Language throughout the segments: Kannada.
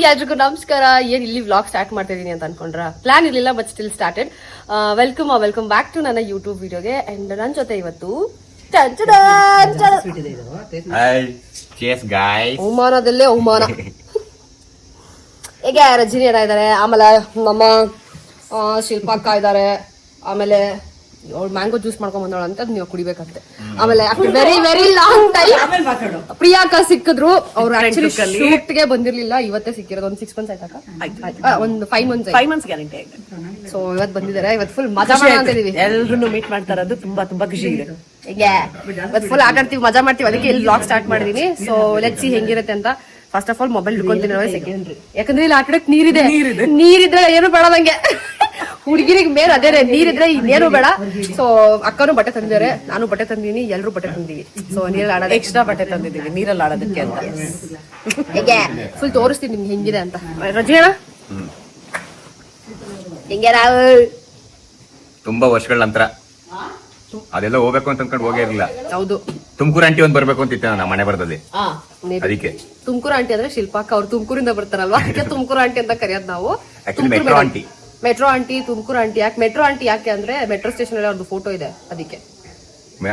ಎಲ್ರಿಗೂ ನಮಸ್ಕಾರ. ಏನ್ ಇಲ್ಲಿ ವ್ಲಾಗ್ ಸ್ಟಾರ್ಟ್ ಮಾಡ್ತಾ ಇದೀನಿ ಅಂತ ಅನ್ಕೊಂಡ್ರ? ಪ್ಲಾನ್ ಇರ್ಲಿಲ್ಲ, but still started. Welcome back to ನನ್ನ ಯೂಟ್ಯೂಬ್ ವಿಡಿಯೋಗೆ. ಅಂಡ್ ನನ್ನ ಜೊತೆ ಇವತ್ತು ಅವಮಾನದಲ್ಲೇ ಅವಮಾನ. ಹೇಗೆ ರಜನಿ ಅಣ್ಣ ಇದಾರೆ, ಆಮೇಲೆ ನಮ್ಮ ಶಿಲ್ಪಾಕ್ಕ ಇದಾರೆ, ಆಮೇಲೆ ಅವ್ಳು ಮ್ಯಾಂಗೋ ಜ್ಯೂಸ್ ಮಾಡ್ಕೊಂಡ್ ಬಂದವಳ ಅಂತ ನೀವು ಕುಡಿಬೇಕಂತೆ. ಆಮೇಲೆ very very long time Priyanka ಸಿಕ್ಕಿದ್ರು. ಅವ್ರು ಆಕ್ಚುಲಿ ಶೂಟ್ ಗೆ ಬಂದಿರ್ಲಿಲ್ಲ, ಇವತ್ತೇ ಸಿಕ್ಕಿರೋದು. ಒಂದು 6 months ಆಯ್ತಾ? ಒಂದು 5 months ಗ್ಯಾರಂಟಿ ಆಯ್ತು. ಸೊ ಇವತ್ತು ಬಂದಿದ್ದಾರೆ. ಇವತ್ತು ಫುಲ್ ಮಜಾ ಮಾಡ್ತಿದೀವಿ. ಎಲ್ರು ಮೀಟ್ ಮಾಡ್ತಾ ಇರೋದು ತುಂಬಾ ಖುಷಿ ಇದೆ. ಹೀಗೆ ಇವತ್ತು ಫುಲ್ ಆಟಾಡ್ತೀವಿ, ಮಜಾ ಮಾಡ್ತೀವಿ. ಅದಕ್ಕೆ ಇಲ್ಲಿ ವ್ಲಾಗ್ ಸ್ಟಾರ್ಟ್ ಮಾಡಿದೀನಿ. ಸೊ ಲೆಟ್ಸ್ ಸಿ ಹೆಂಗಿರುತ್ತೆ ಅಂತ. ಫಸ್ಟ್ ಆಫ್ ಆಲ್ ಮೊಬೈಲ್ ಹಿಡ್ಕೊಂತೀನಿ ಸೆಕೆಂಡ್ರಿ, ಯಾಕಂದ್ರೆ ಇಲ್ಲಿ ಆಟಾಡಕ್ ನೀರಿದ್ರೆ ಏನು ಬೇಡ ನಂಗೆ. ಹುಡುಗಿರಿಗೆ ಮೇನ್ ಅದೇನೆ, ನೀರಿದ್ರೆ ಇನ್ನೇನು ಬೇಡ. ಸೊ ಅಕ್ಕನು ಬಟ್ಟೆ ತಂದಿದ್ದಾರೆ, ನಾನು ಬಟ್ಟೆ ತಂದಿದ್ದೀನಿ, ಎಲ್ರು ಬಟ್ಟೆ ತಂದಿವಿ. ಸೊ ನೀರಲ್ಲಿ ಆಡೋದು ಎಕ್ಸ್ಟ್ರಾ ಬಟ್ಟೆ ತಂದಿದ್ದೀವಿ ನೀರಲ್ಲಿ ಆಡೋದಕ್ಕೆ ಅಂತ. ಹೇಗೆ ಫುಲ್ ತೋರಿಸ್ತೀನಿ ನಿಮ್ಗೆ ಹೆಂಗಿದೆ ಅಂತ. ರಜನಿ ಅಣ್ಣ ಹೆಂಗೆ? ತುಂಬಾ ವರ್ಷಗಳ ನಂತರ ಅದೆಲ್ಲ ಹೋಗ್ಬೇಕು ಅಂತ ಅನ್ಕೊಂಡು ಹೋಗೇ ಇರಲಿಲ್ಲ. ಹೌದು, ತುಮಕೂರು ಆಂಟಿ ಒಂದ್ ಬರ್ಬೇಕು ಅಂತ ಇತ್ತು ನಮ್ಮ ಮನೆ ಬರದಲ್ಲಿ. ಅದಕ್ಕೆ ತುಮಕೂರು ಆಂಟಿ ಅಂದ್ರೆ ಶಿಲ್ಪಾಕ್ಕ ಅವ್ರು ತುಮಕೂರಿಂದ ಬರ್ತಾರಲ್ವಾ, ಅದಕ್ಕೆ ತುಮಕೂರು ಆಂಟಿ ಅಂತ ಕರೆಯೋದು ನಾವು. Metro aunty, Tumakuru aunty. ಯಾಕೆ ಮೆಟ್ರೋ ಆಂಟಿ ಯಾಕೆ ಅಂದ್ರೆ ಮೆಟ್ರೋ ಸ್ಟೇಷನ್ ಅಲ್ಲಿ ಅವ್ರದ್ದು ಫೋಟೋ ಇದೆ, ಅದಕ್ಕೆ.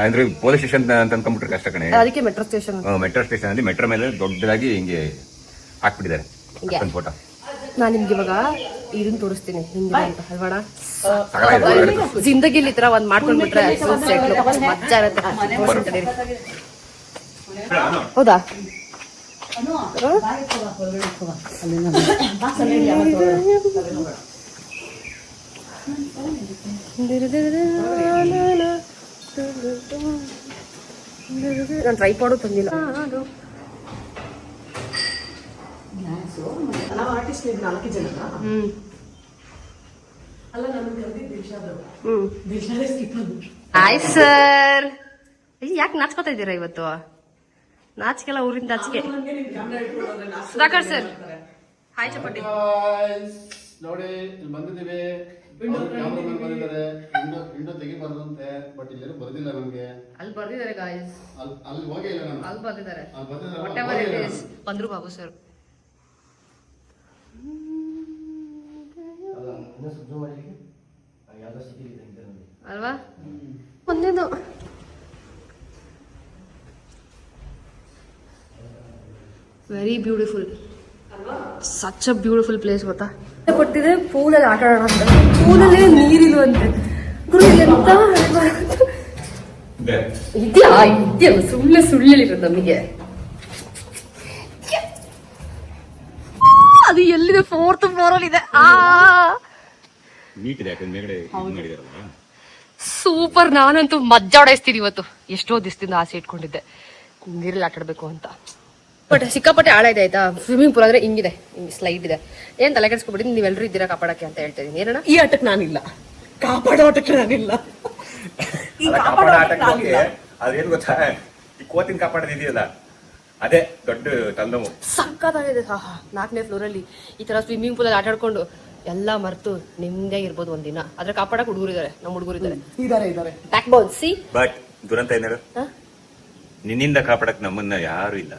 ಅಂದ್ರೆ ಪೊಲೀಸ್ ಸ್ಟೇಷನ್ ಅಂತ ಅನ್ಕೊಂಡ್ಬಿಟ್ರೆ ಕಷ್ಟ ಕಣೆ. ಅದಕ್ಕೆ ಮೆಟ್ರೋ ಸ್ಟೇಷನ್ ಅಲ್ಲಿ ಮೆಟ್ರೋ ಮೇಲೆ ದೊಡ್ಡದಾಗಿ ಹಿಂಗೆ ಹಾಕ್ಬಿಟ್ಟಿದ್ದಾರೆ ಫೋಟೋ. ನಾನ್ ನಿಮ್ಗೆ ಇವಾಗ ಇದನ್ನ ತೋರಿಸ್ತೀನಿ ಹಿಂಗೆ ಅಂತ ಅಲ್ವಾಡ. ಜಿಂದಗಿಲಿ ಈ ತರ ಒಂದ್ ಮಾಡ್ಕೊಂಡ್ಬಿಟ್ರೆ ಮಜಾ ಇರುತ್ತೆ. ಹೌದಾ? ನಾನು ಟ್ರೈ ಪಾಡು ತಂದಿಲ್ಲ. Hi sir. ಯಾಕೆ ನಾಚ್ಕೋತಾ ಇದ್ದೀರಾ ಇವತ್ತು? ನಾಚಿಕೆಲ್ಲ ಊರಿಂದ ನಾಚಿಕೆ. Sudhakar sir hi chapati. ನೋಡಿ ಇಲ್ಲಿ ಬಂದಿದ್ದೀವಿ, ಬಂದಿದ್ದಾರೆ. ಇಂಡೋ ತೆಗಿಬಾರ್ದಂತೆ, ಬಟ್ ಇಲ್ಲಿ ಬರ್ದಿಲ್ಲ ನಮ್ಗೆ. ಅಲ್ಲಿ ಬರ್ದಿದ್ದಾರೆ ಗಾಯ್ಸ್, ಅಲ್ಲಿ ಹೋಗೇ ಇಲ್ಲ ನಾನು. ಅಲ್ಲಿ ಬರ್ದಿದ್ದಾರೆ. ಬಂದ್ರು ಬಾಬು ಸರ್. ಅಲ್ವಾ? ಒಂದೇದು very beautiful, such a beautiful place. ಗೊತ್ತಾ, ಕೊಟ್ಟಿದೆ ಪೂಲಲ್ಲಿ ಆಟ ಆಡೋಣ ಅಂತ. ಪೂಲಲ್ಲಿ ನೀರಿಲ್ವಂತೆ ಗುರು. ಎಂತ ಇದ್ಯಾ ಸುಳ್ಳು ಹೇಳಿರೋದು ನಮಗೆ. ಅದು ಎಲ್ಲಿದೆ? 4th floor ಅಲ್ಲಿ ಇದೆ. ಸೂಪರ್. ನಾನಂತೂ ಮಜ್ಜಾ ಹೊಡೆಸ್ತೀನಿ ಇವತ್ತು. ಎಷ್ಟೋ ದಿವಸದಿಂದ ಆಸೆ ಇಟ್ಕೊಂಡಿದ್ದೆ ನೀರಲ್ಲಿ ಆಟಾಡ್ಬೇಕು ಅಂತ. ಬಟ್ ಸಿಕ್ಕಾಪಟ್ಟೆ ಆಳ ಇದೆ ಆಯ್ತಾ. ಸ್ವಿಮ್ಮಿಂಗ್ ಪೂಲ್ ಅಂದ್ರೆ ಹಿಂಗಿದೆ, ಹಿಂಗೆ ಸ್ಲೈಡ್ ಇದೆ. ಏನ್ ತಲೆ ಕೆಡಿಸ್ಕೊಬಿಟ್ಟು ನೀವೆಲ್ಲರೂ ಇದ್ದೀರಾ ಕಾಪಾಡಕ್ಕೆ ಅಂತ ಹೇಳ್ತಾ ಇದೀನಿ. ಏನಣ್ಣ? ಈ ಆಟಕ್ಕೆ ನಾನಿಲ್ಲ, ಕಾಪಾಡೋ ಆಟಕ್ಕೆ ನಾನಿಲ್ಲ. ಅದೇನ್ ಗೊತ್ತಾ, ಈ ಕೋತಿನ ಕಾಪಾಡೋದಿದೆಯಲ್ಲ, ಅದೇ ದೊಡ್ಡ ತಲೆನೋವು. ಸಕ್ಕತ್ತಾಗಿದೆ. 4ನೇ ಫ್ಲೋರ್ ಅಲ್ಲಿ ಈ ತರ ಸ್ವಿಮ್ಮಿಂಗ್ ಪೂಲ್ ಅಲ್ಲಿ ಆಟ ಆಡ್ಕೊಂಡು ಎಲ್ಲ ಮರ್ತು ನಿಮ್ದೇ ಇರ್ಬೋದು ಒಂದಿನ. ಆದ್ರೆ ಕಾಪಾಡಕ್ ಹುಡುಗರಿದ್ದಾರೆ, ನಮ್ಮ ಹುಡುಗರಿದ್ದಾರೆ. Backbone see. ಬಟ್ ದುರಂತ ಏನಾರು, ನಿನ್ನಿಂದ ಕಾಪಾಡಕ್ ನಮ್ಮನ್ನ ಯಾರು ಇಲ್ಲ.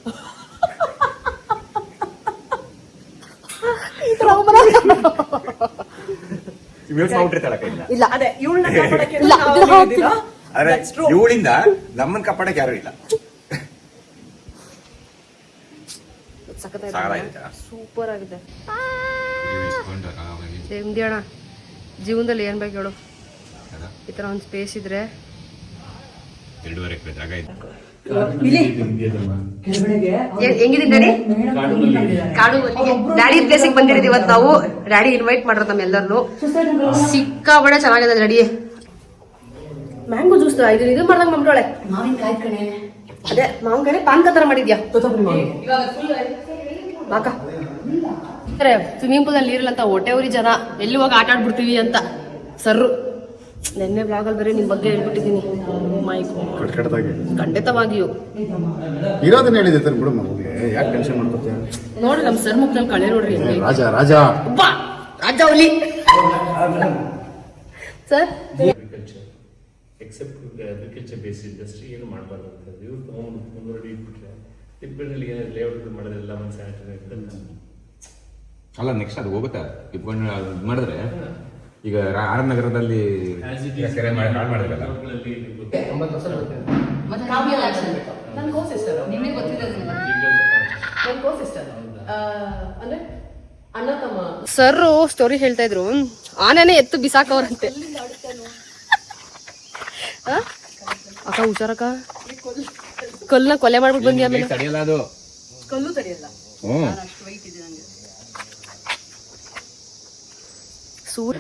ಇವಳಿಂದ ನಮ್ಮನ್ನ ಕಾಪಾಡಕ್ ಯಾರು ಇಲ್ಲ. ಸೂಪರ್ ಆಗಿದೆ. ನೆಮ್ಮದಿ ಅಣ್ಣ ಜೀವನದಲ್ಲಿ ಏನ್ ಬೇಕು ಹೇಳು. ಈ ತರ ಒಂದ್ ಸ್ಪೇಸ್ ಇದ್ರೆ 2.5 ಎಕರೆ ಜಾಗ ಇದೆ. ಹೆಂಗಿದೀನಿ ಡ್ಯಾಡಿ? ಕಾಡು ಡ್ಯಾಡಿ ಪ್ಲೇಸಿಗೆ ಬಂದಿರೋದು ಇವತ್ತು ನಾವು. ಡ್ಯಾಡಿ ಇನ್ವೈಟ್ ಮಾಡಿರೋದು ನಮ್ಮೆಲ್ಲರನ್ನು. ಸಿಕ್ಕಾಬಡೆ ಚೆನ್ನಾಗಿದೆ ಡ್ಯಾಡಿ. ಮ್ಯಾಂಗೋ ಜ್ಯೂಸ್ ಇದು ಮಾಡ್ದಂಗ್ ಮಾಡ್ಬಿಟ್ಟೋಳೆ. ಅದೇ ಮಾವಿನಕಾಯಿ ಪಾನ್ಕ ತರ ಮಾಡಿದ್ಯಾ ಬಾಕ. ಸ್ವಿಮ್ಮಿಂಗ್ ಪೂಲ್ ಅಲ್ಲಿ ನೀರಿಲ್ಲ ಅಂತ ಹೊಟ್ಟೆವ್ರಿ ಜನ, ಎಲ್ಲಿ ಹೋಗಿ ಆಟ ಆಡ್ಬಿಡ್ತೀವಿ ಅಂತ ಸರ್ರು. ನೆನ್ನೆ ಬ್ಲಾಗ್ ಅಲ್ಲಿ ಬೇರೆ ನಿಮ್ ಬಗ್ಗೆ ಹೇಳ್ಬಿಟ್ಟಿದೀನಿ. ಖಂಡಿತವಾಗಿಯೂ ಇರೋದನ್ನ ಹೇಳಿದೆ ಬಿಡು, ಯಾಕೆ ಟೆನ್ಷನ್ ಮಾಡ್ಕೊತೀಯ? ನೋಡ್ರಿ ನಮ್ ಸರ್ ಮುಖದಲ್ಲಿ ಕಳೆ ನೋಡ್ರಿ. ರಾಜ ರಾಜ ಹುಲಿ sir. Except agriculture based industry ಏನು ಮಾಡಬಾರ್ದು ಅಂತ ಇವ್ರು ತೊಗೊಂಡು ಮುಂದುವರೆದು ಇಟ್ಬಿಟ್ರೆ ತಿಪ್ಪೇನಲ್ಲಿ ಏನಾದ್ರು ಲೇಔಟ್ ಮಾಡೋದೆಲ್ಲ ಒಂದು ಸ್ಯಾನಿಟರಿ ಅಲ್ಲ ನೆಕ್ಸ್ಟ್ ಅದು ಹೋಗುತ್ತೆ ಇಟ್ಕೊಂಡು ಅದು ಮಾಡಿದ್ರೆ ಈಗ ಆರ್ ನಗರದಲ್ಲಿ ಕೆರೆ ಹಾಳು ಮಾಡಿದ್ರಲ್ಲ ನನ್ನ ಕೋ ಸಿಸ್ಟರ್ ನಿಮಗೆ ಗೊತ್ತಿರೋದಿಲ್ಲ ನನ್ನ ಕೋ ಸಿಸ್ಟರ್ ಅಂದ್ರೆ ಅಣ್ಣ ತಮ್ಮ ಸರ್ ಸ್ಟೋರಿ ಹೇಳ್ತಾ ಇದ್ರು ಆನೆನೆ ಎತ್ತು ಬಿಸಾಕವ್ರಂತೆ ಅಕ್ಕ ಹುಷಾರಕ್ಕ ಕಲ್ನ ಕೊಲೆ ಮಾಡ್ಬಿಟ್ಟು ಬಂದಿ ಆಮೇಲೆ ತಡೆಯಲ್ಲ ಅದು ಕಲ್ಲು ತಡೆಯಲ್ಲ ಸೂರ್ಯ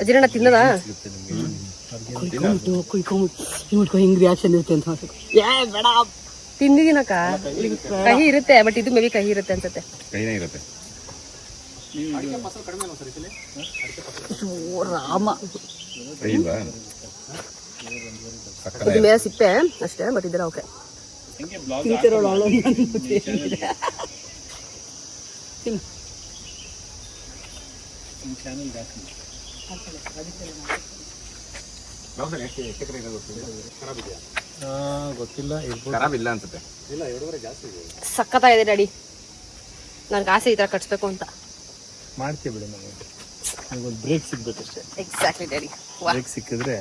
ಅಜಿರಣ್ಣ ತಿನ್ನದ ಹಿಂಗ್ ರಿಯಾಕ್ಷನ್ ಇರುತ್ತೆ ಅಂತ ತಿಂದಿದ್ದೀನಕ್ಕ ಕಹಿ ಇರುತ್ತೆ ಬಟ್ ಇದು ಮೇಬಿ ಕಹಿ ಇರುತ್ತೆ ಅನ್ಸುತ್ತೆ ಕೈನೇ ಇರುತ್ತೆ ರಾಮ ಕೈ ಇಲ್ವಾ ಇದು ಮೇಲೆ ಸಿಪ್ಪೆ ಅಷ್ಟೇ ಬಟ್ ಇದೆಲ್ಲ ಓಕೆ ಗೊತ್ತಿಲ್ಲ ಖರಾಬ್ ಇಲ್ಲ ಅನ್ಸುತ್ತೆ ಸಕ್ಕತ್ತಾಗಿದೆ ಡ್ಯಾಡಿ ನನ್ಗೆ ಆಸೆ ಈ ಥರ ಕಟ್ಸ್ಬೇಕು ಅಂತ ಮಾಡ್ತೀವಿ ಬಿಡಿ ನಾವು ಒಂದು ಬ್ರೇಕ್ ಸಿಗ್ಬೇಕಷ್ಟೇ ಎಕ್ಸಾಕ್ಟ್ಲಿ ಡ್ಯಾಡಿ ಬ್ರೇಕ್ ಸಿಕ್ಕಿದ್ರೆ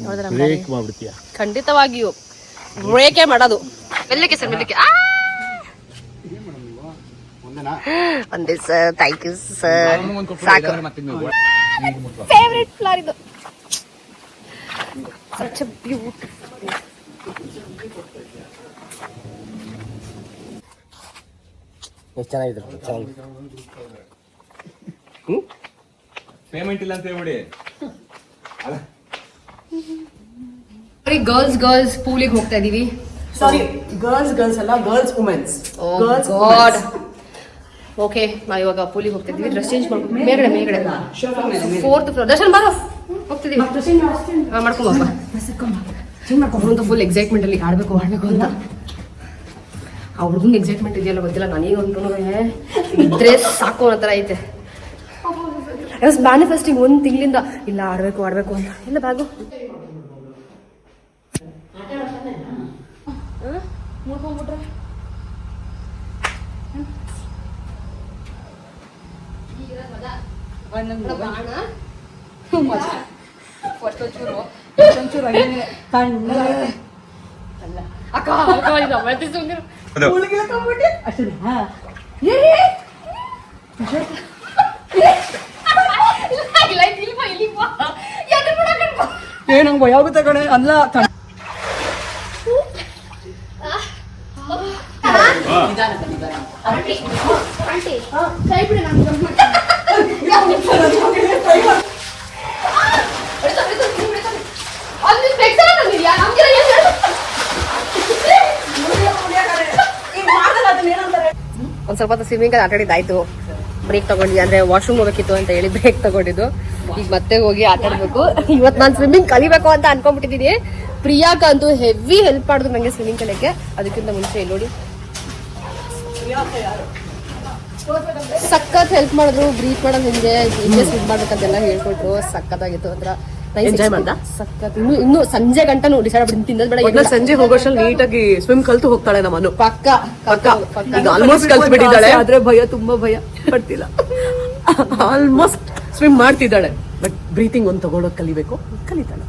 ನೋಡಿದ್ರ ಬ್ರೇಕ್ ಮಾಡ್ಬಿಡ್ತೀಯ ಖಂಡಿತವಾಗಿಯೂ ಬ್ರೇಕೇ ಮಾಡೋದು ಮೆಲ್ಲಕ್ಕೆ ಸರ್ ಮೆಲ್ಲಕ್ಕೆ ಒಂದೇ ಸರ್ ಥ್ಯಾಂಕ್ ಯು ಸರ್ ಸಾಕು ಫೇವ್ರೆಟ್ ಫ್ಲವರ್ ಇದು ಸಚ್ ಅ ಬ್ಯೂಟಿಫುಲ್ ಎಷ್ಟು ಚೆನ್ನಾಗಿದೆ ಚೆನ್ನಾಗಿದೆ ಪೇಮೆಂಟ್ ಇಲ್ಲ ಅಂತ ಹೇಳ್ಬಿಡಿ ಗರ್ಲ್ಸ್ ಪೂಲಿಗೆ ಹೋಗ್ತಾ ಇದೀವಿ ಸಾರಿ ಗರ್ಲ್ಸ್ ಅಲ್ಲ ಗರ್ಲ್ಸ್ ವುಮೆನ್ಸ್ ಗಾಡ್ ಓಕೆ ನಾವು ಇವಾಗ ಪೂಲಿಗೆ ಹೋಗ್ತಾ ಇದೀವಿ ಡ್ರೆಸ್ ಚೇಂಜ್ ಮಾಡ್ಕೊಂಡು ಮೇಲ್ಗಡೆ 4th ಫ್ಲೋರ್ ದರ್ಶನ್ ಬಾರೋ ಹೋಗ್ತಿದೀವಿ ಮಾಡ್ಕೊಂಬಪ್ಪ ಅವ್ರಂತೂ ಫುಲ್ ಎಕ್ಸೈಟ್ಮೆಂಟ್ ಅಲ್ಲಿ ಆಡ್ಬೇಕು ಅಂತ ಆ ಹುಡುಗಂಗೆ ಎಕ್ಸೈಟ್ಮೆಂಟ್ ಇದೆಯಲ್ಲ ಗೊತ್ತಿಲ್ಲ ನನಗಂತೂ ಇದ್ರೆ ಸಾಕು ಅನ್ನೋ ಥರ ಐತೆ ಮ್ಯಾನಿಫೆಸ್ಟಿಂಗ್ 1 ತಿಂಗಳಿಂದ ಇಲ್ಲ ಆಡ್ಬೇಕು ಅಂತ ಇಲ್ಲ ಬ್ಯಾಗು ಮುಡ್ಕೊಂಡ್ಬಿಟ್ರೆ ಅಕ್ಕ ನಂಗೆ ಭಯ ಆಗುತ್ತೆ ಕಣೆ ಅಲ್ಲ ಒಂದ್ ಸ್ವಲ್ಪ ಸ್ವಿಮ್ಮಿಂಗ್ ಆಟ ಆಡಿದ್ದಾಯ್ತು ಬ್ರೇಕ್ ತಗೊಂಡಿದ್ದೆ ಅಂದ್ರೆ ವಾಶ್ರೂಮ್ ಹೋಗ್ಬೇಕಿತ್ತು ಅಂತ ಹೇಳಿ ಬ್ರೇಕ್ ತಗೊಂಡಿದ್ದು ಈಗ ಮತ್ತೆ ಹೋಗಿ ಆಟ ಆಡ್ಬೇಕು ಇವತ್ತು ನಾನು ಸ್ವಿಮ್ಮಿಂಗ್ ಕಲಿಬೇಕು ಅಂತ ಅನ್ಕೊಂಡ್ಬಿಟ್ಟಿದ್ದೀನಿ ಪ್ರಿಯಾಕ ಅಂತೂ ಹೆವಿ ಹೆಲ್ಪ್ ಮಾಡಿದ್ರು ನಂಗೆ ಸ್ವಿಮ್ಮಿಂಗ್ ಕಲಿಯಕ್ಕೆ ಅದಕ್ಕಿಂತ ಮುಂಚೆ ಇಲ್ಲಿ ನೋಡಿ ಸಖತ್ ಹೆಲ್ಪ್ ಮಾಡಿದ್ರು ಬ್ರೀತ್ ಮಾಡೋದು ಹಿಂಗೆ ಸ್ವಿಮ್ ಮಾಡ್ಬೇಕಂತೆಲ್ಲ ಹೇಳ್ಕೊಟ್ರು ಸಖತ್ತಾಗಿತ್ತು ಹತ್ರ ಎಂಜಾಯ್ ಮಾಡ್ದ ಸಖತ್ ಇನ್ನು ಸಂಜೆ ಗಂಟನು ಡಿಸೈಡ್ ಮಾಡಿ ತಿನ್ನೋದ್ ಬೇಡ ಸಂಜೆ ಹೋಗೋಷ್ಟಲ್ಲಿ ನೀಟಾಗಿ ಸ್ವಿಮ್ ಕಲ್ತು ಹೋಗ್ತಾಳೆ ನಮ್ಮನ್ನು ಪಕ್ಕ ಈಗ ಆಲ್ಮೋಸ್ಟ್ ಕಲ್ತು ಬಿಟ್ಟಿದ್ದಾಳೆ ಆದ್ರೆ ತುಂಬಾ ಭಯ ಪಡ್ತಿಲ್ಲ ಆಲ್ಮೋಸ್ಟ್ ಸ್ವಿಮ್ ಮಾಡ್ತಿದ್ದಾಳೆ ಬಟ್ ಬ್ರೀತಿಂಗ್ ಒಂದು ತಗೊಳೋಕ್ ಕಲಿಬೇಕು ಕಲಿತಾಳೆ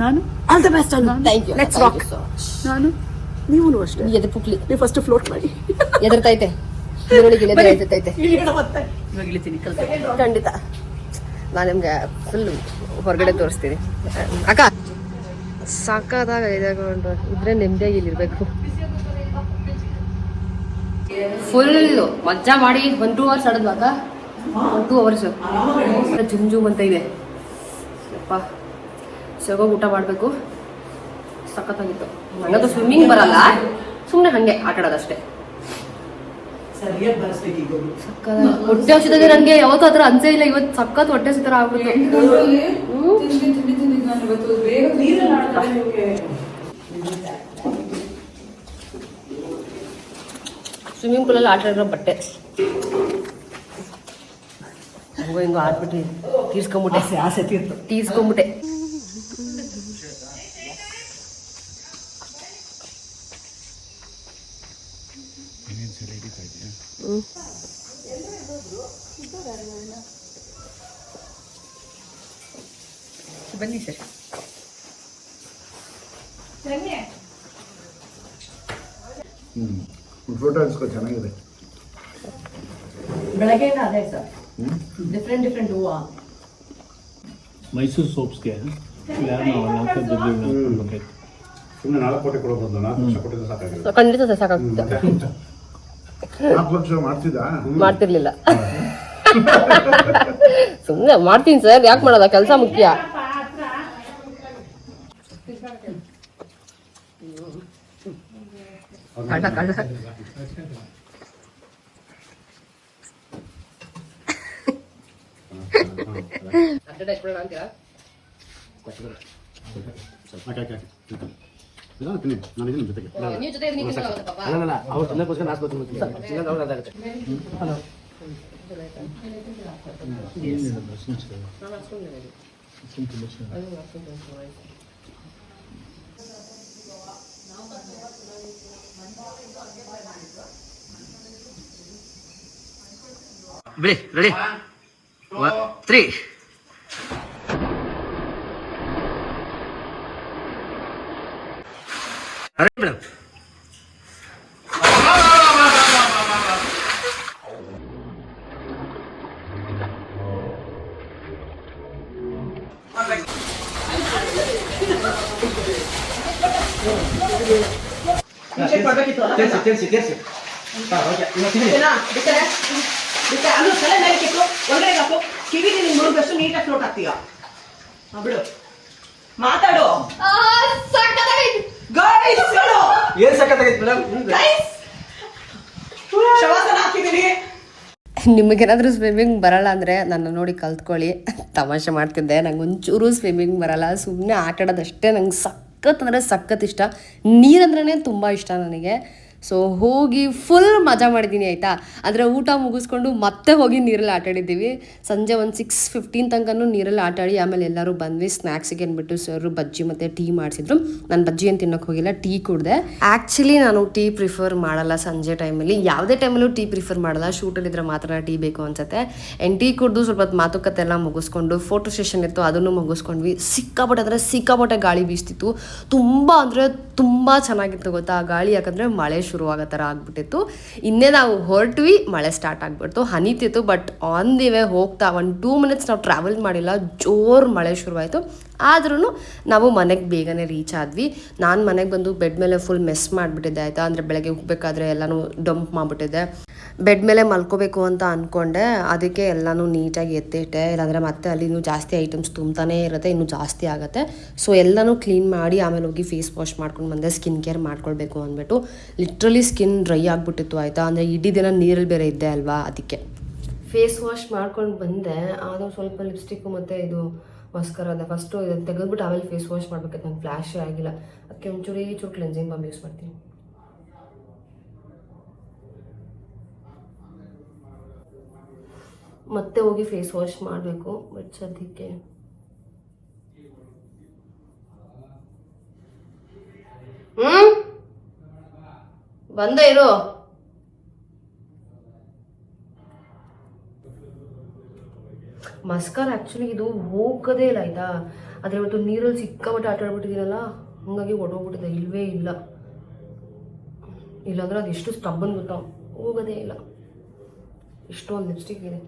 ನಾನು all the best thank you let's rock ನಾನು ನೀವು ಅಷ್ಟೇ ಎದೆ ಪುಕ್ಲಿ ನೀವು ಫಸ್ಟ್ ಫ್ಲೋಟ್ ಮಾಡಿ ಎದರ್ತೈತೆ ಈರುಳ್ಳಿಗೆ ಎದರ್ತೈತೆ ಇವಾಗ ಇಳಿತೀನಿ ಖಂಡಿತ ನಾನು ನಿಮ್ಗೆ ಫುಲ್ ಹೊರಗಡೆ ತೋರಿಸ್ತೀನಿ ಅಕ್ಕ ಸಾಕಾದಾಗ ಇದಾಗೊಂಡು ಇದ್ರೆ ನೆಮ್ಮದಿಯಾಗಿ ಇಲ್ಲಿರ್ಬೇಕು ಫುಲ್ ಮಜಾ ಮಾಡಿ 1-2 ಅವರ್ಸ್ ಆಡಿದ್ವಾ ಅಕ್ಕ 2 ಅವರ್ಸ್ ಜುಮ್ ಅಂತ ಇದೆ ಅಪ್ಪ ಸಗೋಗಿ ಊಟ ಮಾಡಬೇಕು ಸಖತ್ತಾಗಿತ್ತು ನನಗಂತೂ ಸ್ವಿಮ್ಮಿಂಗ್ ಬರಲ್ಲ ಸುಮ್ಮನೆ ಹಾಗೆ ಆಟ ಆಡೋದಷ್ಟೇ ಹೊಟ್ಟೆ ಹಸಿದಾಗ ನಂಗೆ ಯಾವತ್ತೂ ಆತರ ಅನ್ಸೇ ಇಲ್ಲ ಇವತ್ತು ಸಖತ್ ಹೊಟ್ಟೆ ಹಸಿ ತರ ಆಗ್ಬಿಟ್ಟು ಸ್ವಿಮ್ಮಿಂಗ್ ಪೂಲಲ್ಲಿ ಆಟ ಆಡಿರೋ ಬಟ್ಟೆ ಹಂಗೋ ಹಿಂಗೋ ಆಡ್ಬಿಟ್ಟು ತೀರ್ಸ್ಕೊಂಬಿಟ್ಟೆ ಆಸೆ ತೀರ್ಸ್ಕೊಂಬಿಟ್ಟೆ ಬನ್ನಿ ಸರ್. ಫೋಟೋ ಇಸ್ಕೊ, ಚೆನ್ನಾಗಿದೆ. ಬೆಳಗ್ಗೆಯಿಂದ ಅದೇ ಸರ್, ಡಿಫ್ರೆಂಟ್ ಹೂವು. ಮೈಸೂರು ಸೋಪ್ಸ್ಗೆ ಯಾರು ನಾವು ಸುಮ್ಮನೆ 4 ಕೋಟಿ ಕೊಡೋದು, 4 ಲಕ್ಷ ಕೊಟ್ಟಿದ್ದು ಸಾಕಾಗಿಲ್ಲ. ಖಂಡಿತ ಸರ್ ಸಾಕಾಗುತ್ತೆ. 4 ಲಕ್ಷ ಮಾಡ್ತಿದ್ದ ಮಾಡ್ತಿರ್ಲಿಲ್ಲ. ಸುಮ್ಮನೆ ಮಾಡ್ತೀನಿ ಸರ್, ಯಾಕೆ ಮಾಡೋದ, ಕೆಲಸ ಮುಖ್ಯ. ನನಗೆ ಜೊತೆಗೆ ನೀವು ಜೊತೆ ಅಲ್ಲ ಅವ್ರು ತಿನ್ನಕ್ಕೋಸ್ಕರ ನಾಸ್ಕೋತೀನಿ. ಬಿಡಿ ರೆಡಿ 3 ಮೇಡಮ್. ತಿರ್ಸಿ ಕಿವಿಗೆ ನೀನು ಮುಳುಗಷ್ಟು ನೀಟಾಗಿ ಫ್ಲೋಟ್ ಆಗ್ತೀಯ. ಬಿಡು, ಮಾತಾಡು. ಏನ್ ಸಖತ್ತಾಗೈತೆ ಮೇಡಮ್. ಶವಾಸನ ಹಾಕಿದೀನಿ. ನಿಮಗೇನಾದ್ರೂ ಸ್ವಿಮ್ಮಿಂಗ್ ಬರಲ್ಲ ಅಂದರೆ ನನ್ನ ನೋಡಿ ಕಲ್ತ್ಕೊಳ್ಳಿ. ತಮಾಷೆ ಮಾಡ್ತಿದ್ದೆ, ನಂಗೆ ಒಂಚೂರು ಸ್ವಿಮ್ಮಿಂಗ್ ಬರಲ್ಲ. ಸುಮ್ಮನೆ ಆಟ ಆಡೋದಷ್ಟೇ. ನಂಗೆ ಸಖತ್ ಅಂದರೆ ಸಖತ್ ಇಷ್ಟ. ನೀರಂದ್ರೇ ತುಂಬ ಇಷ್ಟ ನನಗೆ. ಸೊ ಹೋಗಿ ಫುಲ್ ಮಜಾ ಮಾಡಿದ್ದೀನಿ ಆಯಿತಾ. ಅಂದರೆ ಊಟ ಮುಗಿಸ್ಕೊಂಡು ಮತ್ತೆ ಹೋಗಿ ನೀರಲ್ಲಿ ಆಟಾಡಿದ್ದೀವಿ. ಸಂಜೆ ಒಂದು 6:15 ತನಕನೂ ನೀರಲ್ಲಿ ಆಟಾಡಿ ಆಮೇಲೆ ಎಲ್ಲರೂ ಬಂದ್ವಿ. ಸ್ನ್ಯಾಕ್ಸಿಗೆ ಅಂದ್ಬಿಟ್ಟು ಸರ್ ಬಜ್ಜಿ ಮತ್ತು ಟೀ ಮಾಡಿಸಿದ್ರು. ನಾನು ಬಜ್ಜಿ ಏನು ತಿನ್ನೋಕೆ ಹೋಗಿಲ್ಲ, ಟೀ ಕುಡಿದೆ. ಆ್ಯಕ್ಚುಲಿ ನಾನು ಟೀ ಪ್ರಿಫರ್ ಮಾಡಲ್ಲ ಸಂಜೆ ಟೈಮಲ್ಲಿ. ಯಾವುದೇ ಟೈಮಲ್ಲೂ ಟೀ ಪ್ರಿಫರ್ ಮಾಡಲ್ಲ. ಶೂಟಲ್ಲಿದ್ದರೆ ಮಾತ್ರ ಟೀ ಬೇಕು ಅನ್ಸುತ್ತೆ. ಟೀ ಕುಡಿದು ಸ್ವಲ್ಪ ಹೊತ್ತು ಮಾತುಕತೆ ಎಲ್ಲ ಮುಗಿಸ್ಕೊಂಡು ಫೋಟೋ ಸೆಷನ್ ಇತ್ತು, ಅದನ್ನು ಮುಗಿಸ್ಕೊಂಡ್ವಿ. ಸಿಕ್ಕಾಪಟ್ಟೆ ಗಾಳಿ ಬೀಸ್ತಿತ್ತು. ತುಂಬ ಅಂದರೆ ತುಂಬ ಚೆನ್ನಾಗಿತ್ತು ಗೊತ್ತಾ ಆ ಗಾಳಿ. ಯಾಕಂದರೆ ಮಳೆ ಶುರುವಾಗೋ ಥರ ಆಗ್ಬಿಟ್ಟಿತ್ತು. ಇನ್ನೇ ನಾವು ಹೊರಟ್ವಿ, ಮಳೆ ಸ್ಟಾರ್ಟ್ ಆಗಿಬಿಡ್ತು. ಹನಿತಿತ್ತು. ಬಟ್ ಆನ್ ದಿ ವೇ ಹೋಗ್ತಾ 1-2 ಮಿನಿಟ್ಸ್ ನಾವು ಟ್ರಾವೆಲ್ ಮಾಡಿಲ್ಲ, ಜೋರು ಮಳೆ ಶುರುವಾಯಿತು. ಆದ್ರೂ ನಾವು ಮನೆಗೆ ಬೇಗನೆ ರೀಚ್ ಆದ್ವಿ. ನಾನು ಮನೆಗೆ ಬಂದು ಬೆಡ್ ಮೇಲೆ ಫುಲ್ ಮೆಸ್ ಮಾಡಿಬಿಟ್ಟಿದ್ದೆ ಆಯಿತಾ. ಅಂದರೆ ಬೆಳಗ್ಗೆ ಹೋಗ್ಬೇಕಾದ್ರೆ ಎಲ್ಲನೂ ಡಂಪ್ ಮಾಡಿಬಿಟ್ಟಿದ್ದೆ. ಬೆಡ್ ಮೇಲೆ ಮಲ್ಕೋಬೇಕು ಅಂತ ಅಂದ್ಕೊಂಡೆ, ಅದಕ್ಕೆ ಎಲ್ಲನೂ ನೀಟಾಗಿ ಎತ್ತಿಟ್ಟೆ. ಇಲ್ಲಾಂದರೆ ಮತ್ತೆ ಅಲ್ಲಿ ಇನ್ನೂ ಜಾಸ್ತಿ ಐಟಮ್ಸ್ ತುಂಬ್ತಾನೇ ಇರುತ್ತೆ, ಇನ್ನೂ ಜಾಸ್ತಿ ಆಗುತ್ತೆ. ಸೊ ಎಲ್ಲನೂ ಕ್ಲೀನ್ ಮಾಡಿ ಆಮೇಲೆ ಹೋಗಿ ಫೇಸ್ ವಾಶ್ ಮಾಡ್ಕೊಂಡು ಬಂದೆ. ಸ್ಕಿನ್ ಕೇರ್ ಮಾಡ್ಕೊಳ್ಬೇಕು ಅಂದ್ಬಿಟ್ಟು. ಲಿಟ್ರಲಿ ಸ್ಕಿನ್ ಡ್ರೈ ಆಗಿಬಿಟ್ಟಿತ್ತು ಆಯಿತಾ. ಅಂದರೆ ಇಡೀ ದಿನ ನೀರಲ್ಲಿ ಬೇರೆ ಇದ್ದೆ ಅಲ್ವಾ, ಅದಕ್ಕೆ ಫೇಸ್ ವಾಶ್ ಮಾಡ್ಕೊಂಡು ಬಂದೆ. ಆದರೂ ಸ್ವಲ್ಪ ಲಿಪ್ಸ್ಟಿಕ್ಕು ಮತ್ತು ಇದು ಮಸ್ಕರ ಅದ ಫಸ್ಟು ಇದನ್ನು ತೆಗೆದ್ಬಿಟ್ಟು ಆಮೇಲೆ ಫೇಸ್ ವಾಶ್ ಮಾಡ್ಬೇಕಂತ ನಂಗೆ ಫ್ಲ್ಯಾಶೇ ಆಗಿಲ್ಲ. ಅದಕ್ಕೆ ಒಂಚೂರು ಕ್ಲೆನ್ಸಿಂಗ್ ಬಾಂಬ್ ಯೂಸ್ ಮಾಡ್ತೀನಿ. ಮತ್ತೆ ಹೋಗಿ ಫೇಸ್ ವಾಶ್ ಮಾಡಬೇಕು. ಬಟ್ ಸದ್ಯಕ್ಕೆ ಬಂದ ಇರು. ಮಸ್ಕರ್ ಆ್ಯಕ್ಚುಲಿ ಇದು ಹೋಗೋದೇ ಇಲ್ಲ ಆಯಿತಾ. ಆದರೆ ಇವತ್ತು ನೀರಲ್ಲಿ ಸಿಕ್ಕಾಪಟ್ಟೆ ಆಟ ಆಡ್ಬಿಟ್ಟಿದ್ದೀನಲ್ಲ, ಹಾಗಾಗಿ ಹೊಡೋಗ್ಬಿಟ್ಟಿದೆ. ಇಲ್ಲವೇ ಇಲ್ಲ, ಇಲ್ಲಾಂದ್ರೆ ಅದು ಎಷ್ಟು ಸ್ಟಬ್ಬನ್ ಗೊತ್ತಾ, ಹೋಗೋದೇ ಇಲ್ಲ. ಇಷ್ಟೊಂದು ಲಿಪ್ಸ್ಟಿಕ್ ಇದೆ.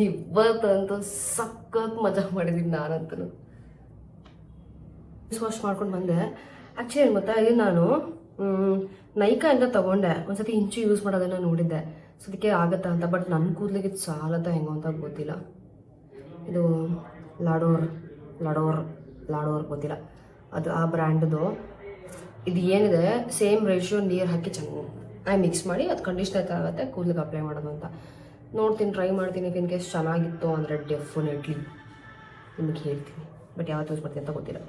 ಇವತ್ತಂತೂ ಸಖತ್ ಮಜಾ ಮಾಡಿದ್ದೀನಿ ನಾನಂತೂ. ಫೇಸ್ ವಾಶ್ ಮಾಡ್ಕೊಂಡು ಬಂದೆ. ಆ್ಯಕ್ಚುಲಿ ಏನು ಗೊತ್ತಾ, ಇದು ನಾನು ನೈಕಾ ಅಂತ ತೊಗೊಂಡೆ. ಒಂದ್ಸತಿ ಇಂಚು ಯೂಸ್ ಮಾಡೋದನ್ನು ನೋಡಿದ್ದೆ. ಸೊ ಅದಕ್ಕೆ ಆಗುತ್ತಾ ಅಂತ. ಬಟ್ ನನ್ನ ಕೂದಲಿಗೆ ಸಾಲತ್ತಾ ಹೆಂಗೋ ಅಂತ ಗೊತ್ತಿಲ್ಲ. ಇದು ಲಾಡೋರ್ ಗೊತ್ತಿಲ್ಲ, ಅದು ಆ ಬ್ರ್ಯಾಂಡ್ದು. ಇದು ಏನಿದೆ ಸೇಮ್ ರೇಷಿಯೋ ನೀರು ಹಾಕಿ ಚೆನ್ನಾಗಿ ಮಿಕ್ಸ್ ಮಾಡಿ ಅದು ಕಂಡೀಷ್ನರ್ ಥರ ಆಗುತ್ತೆ ಕೂದಲಿಗೆ ಅಪ್ಲೈ ಮಾಡೋದು ಅಂತ. ನೋಡ್ತೀನಿ, ಟ್ರೈ ಮಾಡ್ತೀನಿ. ಇನ್ ಕೇಸ್ ಚೆನ್ನಾಗಿತ್ತು ಅಂದರೆ ಡೆಫಿನೆಟ್ಲಿ ನಿಮಗೆ ಹೇಳ್ತೀನಿ. ಬಟ್ ಯಾವತ್ತು ಯೂಸ್ ಮಾಡ್ತೀನಿ ಅಂತ ಗೊತ್ತಿಲ್ಲ.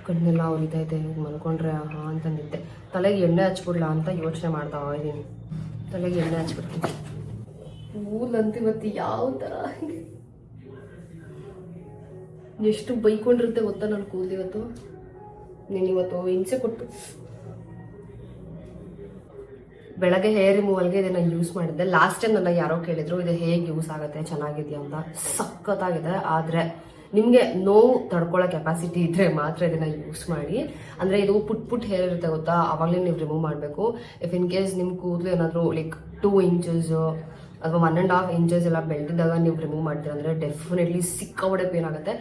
ಕಣ್ಣೆಲ್ಲ ಉರಿತೈತೆ, ಮಲ್ಕೊಂಡ್ರೆ ಹಾಂ ಅಂತ ನಿದ್ದೆ. ತಲೆಗೆ ಎಣ್ಣೆ ಹಚ್ಬಿಡ್ಲಾ ಅಂತ ಯೋಚನೆ ಮಾಡ್ತಾ ಇದ್ದೀನಿ. ತಲೆಗೆ ಎಣ್ಣೆ ಹಚ್ಬಿಡ್ತೀನಿ. ಕೂದಲಂತೂ ಇವತ್ತು ಯಾವ ಥರ ಎಷ್ಟು ಬೈಕೊಂಡಿರುತ್ತೆ ಗೊತ್ತಾ ನನ್ನ ಕೂದಲು ಇವತ್ತು. ನೀನು ಇವತ್ತು ಹಿಂಸೆ ಕೊಟ್ಟು ಬೆಳಗ್ಗೆ ಹೇರ್ ರಿಮೂವಲ್ಗೆ ಇದನ್ನ ಯೂಸ್ ಮಾಡಿದ್ದೆ. ಲಾಸ್ಟ್ ಟೈಮ್ ನನ್ನ ಯಾರೋ ಕೇಳಿದ್ರು ಇದು ಹೇಗೆ ಯೂಸ್ ಆಗುತ್ತೆ ಚೆನ್ನಾಗಿದೆಯಾ ಅಂತ. ಸಖತ್ತಾಗಿದೆ. ಆದರೆ ನಿಮಗೆ ನೋವು ತಡ್ಕೊಳ್ಳೋ ಕೆಪಾಸಿಟಿ ಇದ್ರೆ ಮಾತ್ರ ಇದನ್ನ ಯೂಸ್ ಮಾಡಿ. ಅಂದರೆ ಇದು ಪುಟ್ ಹೇರ್ ಇರುತ್ತೆ ಗೊತ್ತಾ, ಅವಾಗಲೇ ನೀವು ರಿಮೂವ್ ಮಾಡಬೇಕು. ಇಫ್ ಇನ್ ಕೇಸ್ ನಿಮ್ಮ ಕೂದಲು ಏನಾದರೂ ಲೈಕ್ 2 ಇಂಚಸ್ ಅಥವಾ 1.5 ಇಂಚಸ್ ಎಲ್ಲ ಬೆಳೆದಿದ್ದಾಗ ನೀವು ರಿಮೂವ್ ಮಾಡ್ತೀರ ಅಂದರೆ ಡೆಫಿನೆಟ್ಲಿ ಸಿಕ್ಕಾಪಟ್ಟೆ ಪೇನ್ ಆಗುತ್ತೆ.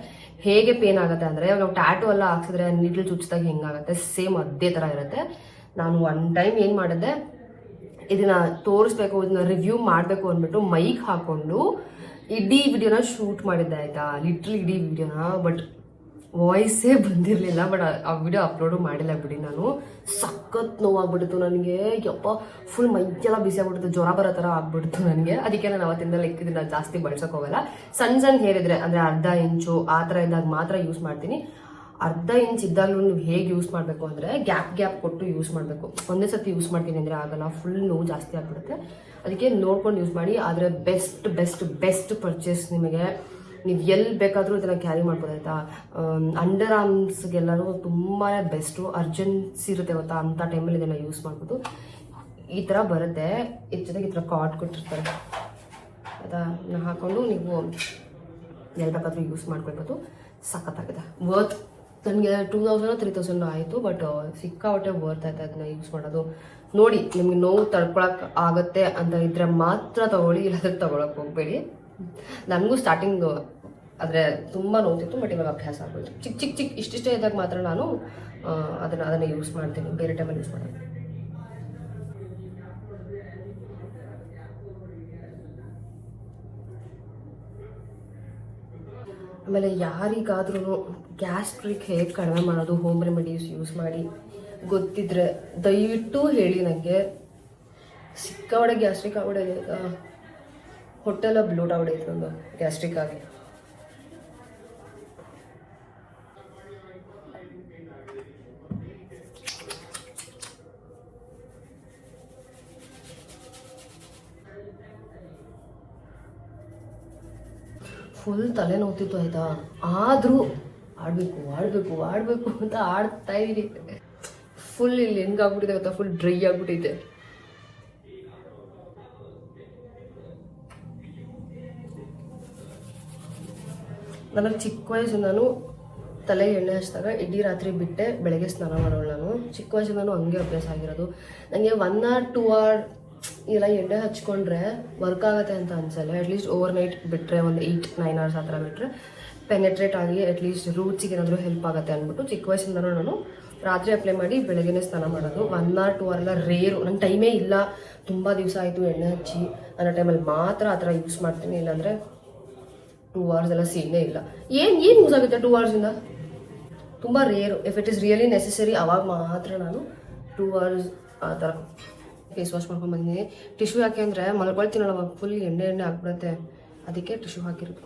ಹೇಗೆ ಪೇನ್ ಆಗುತ್ತೆ ಅಂದರೆ ನಾವು ಟ್ಯಾಟು ಎಲ್ಲ ಹಾಕ್ಸಿದ್ರೆ ನೀಡ್ಲ್ ಚುಚ್ಚಿದಾಗ ಹೆಂಗಾಗುತ್ತೆ ಸೇಮ್ ಅದೇ ಥರ ಇರುತ್ತೆ. ನಾನು ಒನ್ ಟೈಮ್ ಏನು ಮಾಡಿದ್ದೆ, ಇದನ್ನ ತೋರಿಸ್ಬೇಕು, ಇದನ್ನ ರಿವ್ಯೂ ಮಾಡಬೇಕು ಅಂದ್ಬಿಟ್ಟು ಮೈಕ್ ಹಾಕೊಂಡು ಇಡೀ ವಿಡಿಯೋನ ಶೂಟ್ ಮಾಡಿದ್ದೆ ಆಯ್ತಾ, ಲಿಟ್ರಲಿ ಇಡೀ ವಿಡಿಯೋನ. ಬಟ್ ವಾಯ್ಸೇ ಬಂದಿರಲಿಲ್ಲ. ಬಟ್ ಆ ವಿಡಿಯೋ ಅಪ್ಲೋಡು ಮಾಡಿಲ್ಲ ಬಿಡಿ. ನಾನು ಸಖತ್ ನೋವಾಗ್ಬಿಡ್ತು ನನಗೆ. ಯಪ್ಪ ಫುಲ್ ಮೈಯೆಲ್ಲ ಬಿಸಿ ಆಗ್ಬಿಡ್ತು, ಜ್ವರ ಬರೋ ಥರ ಆಗ್ಬಿಡ್ತು ನನಗೆ. ಅದಕ್ಕೆ ನಾನು ಅವತ್ತಿಂದ ಲೈಕ್ ಇದನ್ನ ಜಾಸ್ತಿ ಬಳಸೋಕೆ ಹೋಗಲ್ಲ. ಸಣ್ಣ ಹೇರ್ ಇದ್ರೆ ಅಂದರೆ 1/2 ಇಂಚು ಆ ಥರ ಇದ್ದಾಗ ಮಾತ್ರ ಯೂಸ್ ಮಾಡ್ತೀನಿ. 1/2 ಇಂಚ್ ಇದ್ದಾಗಲೂ ನೀವು ಹೇಗೆ ಯೂಸ್ ಮಾಡಬೇಕು ಅಂದರೆ ಗ್ಯಾಪ್ ಕೊಟ್ಟು ಯೂಸ್ ಮಾಡಬೇಕು. ಒಂದೇ ಸತಿ ಯೂಸ್ ಮಾಡ್ತೀನಿ ಅಂದರೆ ಆಗಲ್ಲ, ಫುಲ್ ನೋವು ಜಾಸ್ತಿ ಆಗ್ಬಿಡುತ್ತೆ. ಅದಕ್ಕೆ ನೋಡ್ಕೊಂಡು ಯೂಸ್ ಮಾಡಿ. ಆದರೆ ಬೆಸ್ಟ್ ಪರ್ಚೇಸ್ ನಿಮಗೆ. ನೀವು ಎಲ್ಲಿ ಬೇಕಾದರೂ ಇದನ್ನು ಕ್ಯಾರಿ ಮಾಡ್ಬೋದು ಆಯಿತಾ. ಅಂಡರ್ ಆರ್ಮ್ಸ್ಗೆಲ್ಲರೂ ತುಂಬಾ ಬೆಸ್ಟು. ಅರ್ಜೆನ್ಸಿ ಇರುತ್ತೆ ಗೊತ್ತಾ, ಅಂಥ ಟೈಮಲ್ಲಿ ಇದನ್ನು ಯೂಸ್ ಮಾಡ್ಬೋದು. ಈ ಥರ ಬರುತ್ತೆ. ಇದ್ರ ಜೊತೆಗೆ ಈ ಥರ ಕಾರ್ಡ್ ಕೊಟ್ಟಿರ್ತಾರೆ ಆಯಿತಾ, ಹಾಕ್ಕೊಂಡು ನೀವು ಎಲ್ಲಿ ಬೇಕಾದರೂ ಯೂಸ್ ಮಾಡ್ಕೊಳ್ಬೋದು. ಸಖತ್ತಾಗಿದೆ. ವರ್ತ್ ನನಗೆ 2000 3000 ಆಯಿತು. ಬಟ್ ಸಿಕ್ಕಾಪಟ್ಟೆ ವರ್ತ್ ಆಯ್ತು ಅದನ್ನ ಯೂಸ್ ಮಾಡೋದು. ನೋಡಿ ನಿಮ್ಗೆ ನೋವು ತಡ್ಕೊಳಕ್ ಆಗುತ್ತೆ ಅಂತ ಇದ್ರೆ ಮಾತ್ರ ತಗೊಳ್ಳಿ, ಇಲ್ಲಾಂದ್ರೆ ತಗೊಳಕ್ ಹೋಗ್ಬೇಡಿ. ನನಗೂ ಸ್ಟಾರ್ಟಿಂಗ್ ಆದರೆ ತುಂಬ ನೋವ್ತಿತ್ತು. ಬಟ್ ಇವಾಗ ಅಭ್ಯಾಸ ಆಗೋಯ್ತು. ಚಿಕ್ಕ ಇಷ್ಟಿಷ್ಟೇ ಇದ್ದಾಗ ಮಾತ್ರ ನಾನು ಅದನ್ನು ಯೂಸ್ ಮಾಡ್ತೀನಿ, ಬೇರೆ ಟೈಮಲ್ಲಿ ಯೂಸ್ ಮಾಡೋದು. ಆಮೇಲೆ ಯಾರಿಗಾದ್ರೂ ಗ್ಯಾಸ್ಟ್ರಿಕ್ ಹೇಗೆ ಕಡಿಮೆ ಮಾಡೋದು, ಹೋಮ್ ರೆಮಿಡೀಸ್ ಯೂಸ್ ಮಾಡಿ ಗೊತ್ತಿದ್ರೆ ದಯವಿಟ್ಟು ಹೇಳಿ ನನಗೆ. ಸಿಕ್ಕಾವಡೆ ಗ್ಯಾಸ್ಟ್ರಿಕ್ ಆಗ್ಬಿಡೋದು, ಹೊಟ್ಟೆಲ್ಲ ಬ್ಲೋಟ್ ಆಗ್ಬಿಡೈತೆ ಒಂದು ಗ್ಯಾಸ್ಟ್ರಿಕ್ ಆಗಿ. ಫುಲ್ ತಲೆ ನೋವ್ತಿತ್ತು ಆಯ್ತಾ. ಆದರೂ ಆಡಬೇಕು ಅಂತ ಆಡ್ತಾ ಇದ್ದೀನಿ. ಫುಲ್ ಇಲ್ಲಿ ಹೆಂಗಾಗ್ಬಿಟ್ಟಿದೆ ಗೊತ್ತಾ, ಫುಲ್ ಡ್ರೈ ಆಗ್ಬಿಟ್ಟೈತೆ. ನನಗೆ ಚಿಕ್ಕ ವಯಸ್ಸಿಂದನೂ ತಲೆ ಎಣ್ಣೆ ಹಚ್ಚಿದಾಗ ಇಡೀ ರಾತ್ರಿ ಬಿಟ್ಟೆ ಬೆಳಗ್ಗೆ ಸ್ನಾನ ಮಾಡೋಳು ನಾನು. ಚಿಕ್ಕ ವಯಸ್ಸಿಂದನೂ ಹಂಗೆ ಅಭ್ಯಾಸ ಆಗಿರೋದು. ನನಗೆ 1 or 2 hour ಇಲ್ಲ ಎಣ್ಣೆ ಹಚ್ಕೊಂಡ್ರೆ ವರ್ಕ್ ಆಗುತ್ತೆ ಅಂತ ಅನ್ಸಲ್ಲ. ಅಟ್ಲೀಸ್ಟ್ ಓವರ್ ನೈಟ್ ಬಿಟ್ಟರೆ ಒಂದು 8-9 hours ಆ ಥರ ಬಿಟ್ಟರೆ ಪೆನೆಟ್ರೇಟ್ ಆಗಿ ಅಟ್ಲೀಸ್ಟ್ ರೂಟ್ಸಿಗೆ ಏನಾದರೂ ಹೆಲ್ಪ್ ಆಗುತ್ತೆ ಅಂದ್ಬಿಟ್ಟು ಚಿಕ್ಕ ವಯಸ್ಸಿಂದನೂ ನಾನು ರಾತ್ರಿ ಅಪ್ಲೈ ಮಾಡಿ ಬೆಳಗ್ಗೆನೇ ಸ್ನಾನ ಮಾಡೋದು. 1 or 2 hour ಎಲ್ಲ ರೇರು. ನನ್ನ ಟೈಮೇ ಇಲ್ಲ, ತುಂಬ ದಿವಸ ಆಯಿತು ಎಣ್ಣೆ ಹಚ್ಚಿ ಅನ್ನೋ ಟೈಮಲ್ಲಿ ಮಾತ್ರ ಆ ಥರ ಯೂಸ್ ಮಾಡ್ತೀನಿ. ಇಲ್ಲಾಂದರೆ 2 hours ಎಲ್ಲ ಸೀನೇ ಇಲ್ಲ. ಏನು ಯೂಸ್ ಆಗುತ್ತೆ 2 hours ಇಂದ? ತುಂಬ rare. If it is really necessary ಅವಾಗ ಮಾತ್ರ ನಾನು 2 hours ಆ ಥರ ಫೇಸ್ ವಾಶ್ ಮಾಡ್ಕೊಂಡು ಬಂದಿದ್ದೀನಿ. ಟಿಶ್ಯೂ ಯಾಕೆ ಅಂದರೆ ಮಲ್ಕೊಳ್ತೀನಲ್ಲ ಅವಾಗ ಫುಲ್ ಎಣ್ಣೆ ಆಗ್ಬಿಡುತ್ತೆ, ಅದಕ್ಕೆ ಟಿಶ್ಯೂ ಹಾಕಿರೋದು.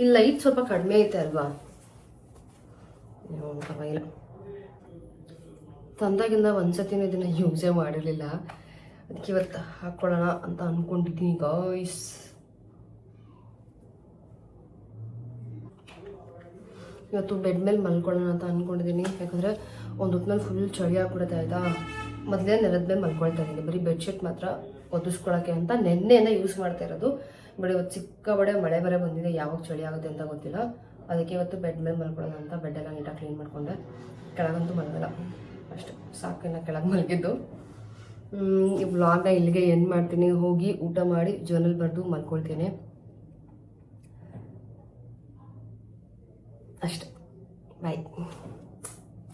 ಇಲ್ಲಿ ಲೈಟ್ ಸ್ವಲ್ಪ ಕಡಿಮೆ ಐತೆ ಅಲ್ವಾ, ಪರವಾಗಿಲ್ಲ. ತಂದಾಗಿಂದ ಒಂದ್ಸತಿನೂ ಇದನ್ನು ಯೂಸೇ ಮಾಡಿರಲಿಲ್ಲ. ಅದಕ್ಕೆ ಇವತ್ತು ಹಾಕ್ಕೊಳ್ಳೋಣ ಅಂತ ಅಂದ್ಕೊಂಡಿದ್ದೀನಿ ಗಾಯ್ಸ್. ಇವತ್ತು ಬೆಡ್ ಮೇಲೆ ಮಲ್ಕೊಳ್ಳೋಣ ಅಂತ ಅಂದ್ಕೊಂಡಿದ್ದೀನಿ. ಯಾಕಂದರೆ ಒಂದು ಹೊತ್ತಿನಲ್ಲಿ ಫುಲ್ ಚಳಿ ಆಗ್ಬಿಡುತ್ತೆ ಆಯಿತಾ. ಮೊದಲೇ ನೆಲದ ಮೇಲೆ ಮಲ್ಕೊಳ್ತಾ ಇದ್ದೀನಿ, ಬರೀ ಬೆಡ್ಶೀಟ್ ಮಾತ್ರ ಒದಿಸ್ಕೊಳ್ಳೋಕ್ಕೆ ಅಂತ ನೆನ್ನೆಯಿಂದ ಯೂಸ್ ಮಾಡ್ತಾ ಇರೋದು. ಬಟ್ ಇವತ್ತು ಸಿಕ್ಕಾಬಡೆ ಮಳೆ ಬರೆ ಬಂದಿದೆ, ಯಾವಾಗ ಚಳಿ ಆಗುತ್ತೆ ಅಂತ ಗೊತ್ತಿಲ್ಲ. ಅದಕ್ಕೆ ಇವತ್ತು ಬೆಡ್ ಮೇಲೆ ಮಲ್ಕೊಳ್ಳೋಣ ಅಂತ ಬೆಡ್ಡೆಲ್ಲ ನೀಟಾಗಿ ಕ್ಲೀನ್ ಮಾಡಿಕೊಂಡೆ. ಕೆಳಗಂತೂ ಮಲಗಲ್ಲ, ಅಷ್ಟು ಸಾಕಿನ ಕೆಳಗೆ ಮಲಗಿದ್ದು. ಈ ವ್ಲಾಗ್ನ ಇಲ್ಲಿಗೆ ಎಂಡ್ ಮಾಡ್ತೀನಿ. ಹೋಗಿ ಊಟ ಮಾಡಿ ಜರ್ನಲ್ ಬರೆದು ಮಲ್ಕೊಳ್ತೀನಿ ಅಷ್ಟೆ. ಬಾಯ್.